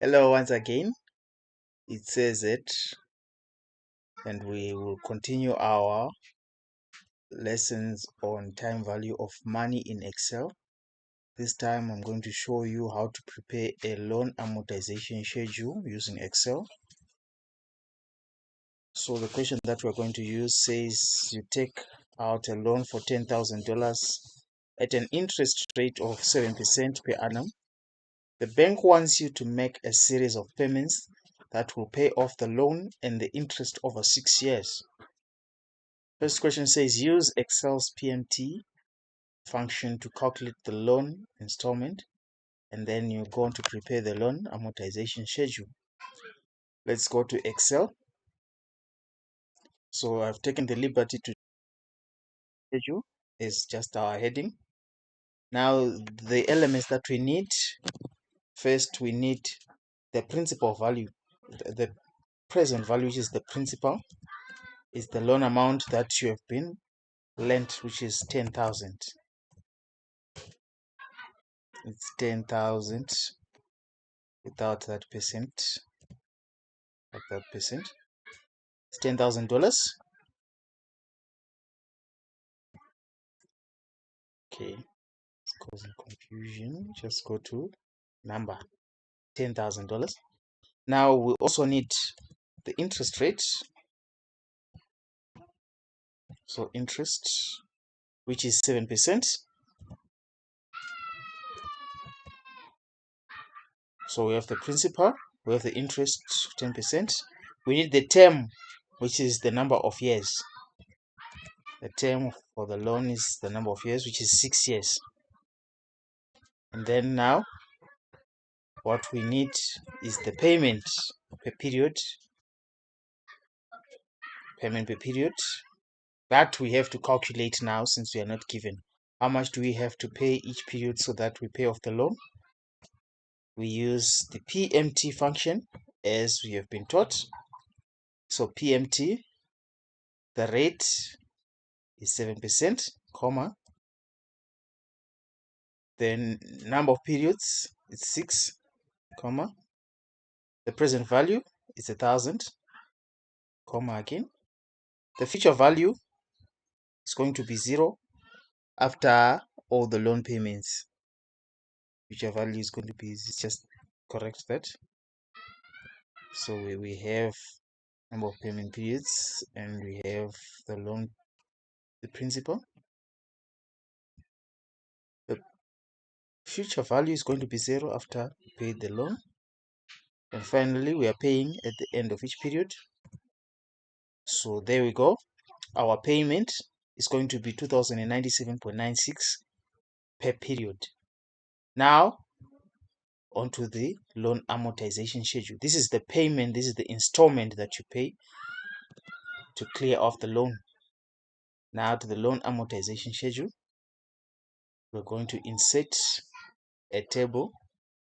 Hello once again, it says it, and we will continue our lessons on time value of money in Excel. This time I'm going to show you how to prepare a loan amortization schedule using Excel. So the question that we're going to use says you take out a loan for $10,000 at an interest rate of 7% per annum. The bank wants you to make a series of payments that will pay off the loan and the interest over 6 years. First question says use Excel's PMT function to calculate the loan installment, and then you go on to prepare the loan amortization schedule. Let's go to Excel. So I've taken the liberty to schedule is just our heading. Now the elements that we need, first we need the principal value. The present value, which is the principal, is the loan amount that you have been lent, which is 10,000. It's 10,000 without that percent. At that percent, it's $10,000. Okay, it's causing confusion. Just go to number $10,000. Now we also need the interest rate. So interest, which is 7%. So we have the principal, we have the interest 10%. We need the term, which is the number of years. The term for the loan is the number of years, which is 6 years. And then now what we need is the payment per period. Payment per period that we have to calculate now, since we are not given how much do we have to pay each period so that we pay off the loan. We use the PMT function as we have been taught. So PMT, the rate is 7%, comma, then number of periods is 6, comma, the present value is 1,000, comma again. The future value is going to be 0 after all the loan payments. Future value is going to be, just correct that. So we have number of payment periods, and we have the loan, the principal. The future value is going to be 0 after we pay the loan. And finally, we are paying at the end of each period. So there we go. Our payment is going to be 2,097.96 per period. Now, onto the loan amortization schedule. This is the payment, this is the installment that you pay to clear off the loan. Now to the loan amortization schedule, we're going to insert a table.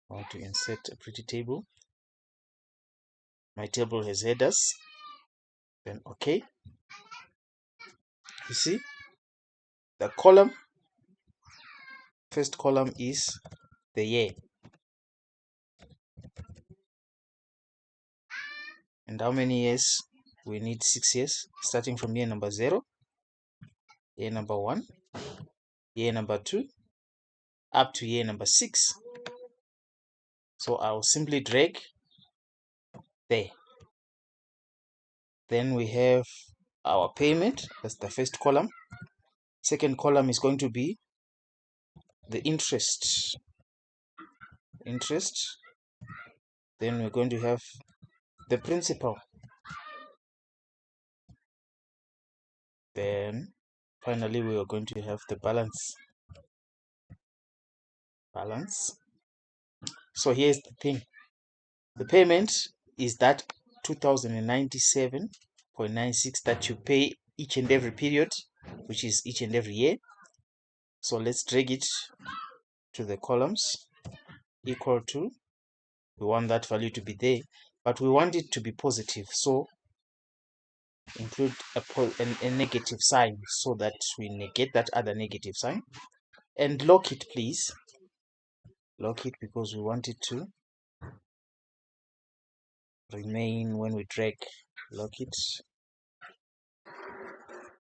I want to insert a pretty table. My table has headers. Then okay. You see, the column, first column is the year. And how many years? We need 6 years, starting from year number 0, year number 1, year number 2, up to year number 6. So I'll simply drag there. Then we have our payment, that's the first column. Second column is going to be the interest. Then we're going to have the principal. Then finally we are going to have the balance. So here's the thing. The payment is that 2,097.96 that you pay each and every period, which is each and every year. So let's drag it to the columns, equal to, we want that value to be there, but we want it to be positive. So include a negative sign so that we negate that other negative sign. And lock it, please. Lock it because we want it to remain when we drag lock it.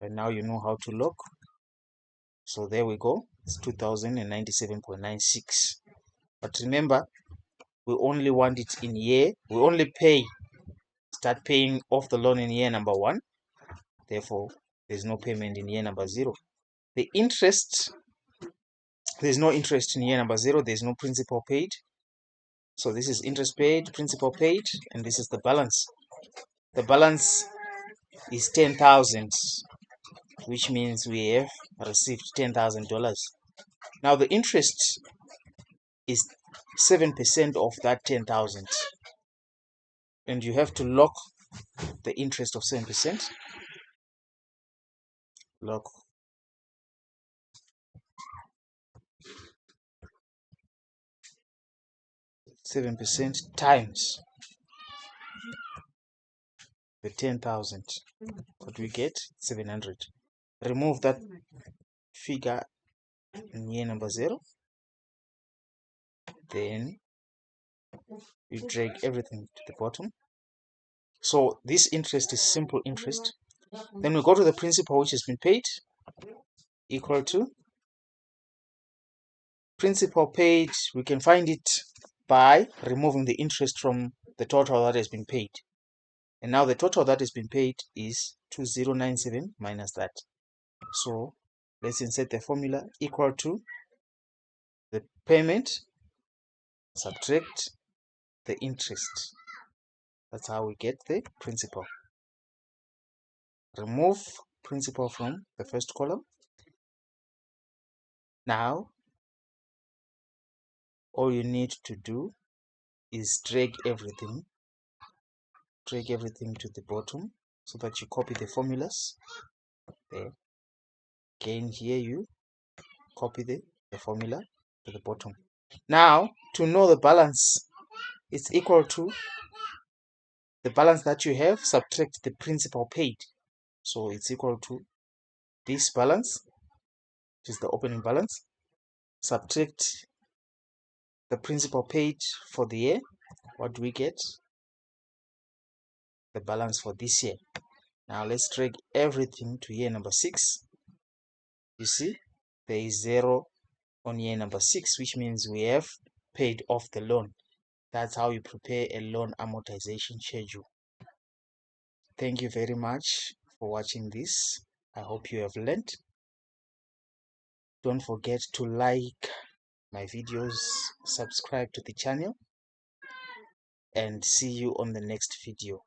And now you know how to lock. So there we go. It's 2097.96. But remember, we only want it in year. We only start paying off the loan in year number 1. Therefore, there's no payment in year number 0. The interest, there's no interest in year number 0. There's no principal paid. So this is interest paid, principal paid, and this is the balance. The balance is 10,000, which means we have received $10,000. Now the interest is 7% of that 10,000, and you have to lock the interest of 7%. Lock 7% times the 10,000. What we get? 700. Remove that figure in year number 0. Then you drag everything to the bottom. So this interest is simple interest. Then we go to the principal which has been paid, equal to principal paid. We can find it by removing the interest from the total that has been paid. And now the total that has been paid is 2097 minus that. So let's insert the formula, equal to the payment subtract the interest. That's how we get the principal. Remove principal from the first column. Now all you need to do is drag everything to the bottom so that you copy the formulas there. Again, here you copy the formula to the bottom. Now to know the balance, it's equal to the balance that you have subtract the principal paid. So it's equal to this balance, which is the opening balance, subtract the principal paid for the year. What do we get? The balance for this year. Now let's drag everything to year number 6. You see, there is 0 on year number 6, which means we have paid off the loan. That's how you prepare a loan amortization schedule. Thank you very much for watching this. I hope you have learned. Don't forget to like my videos, subscribe to the channel, and see you on the next video.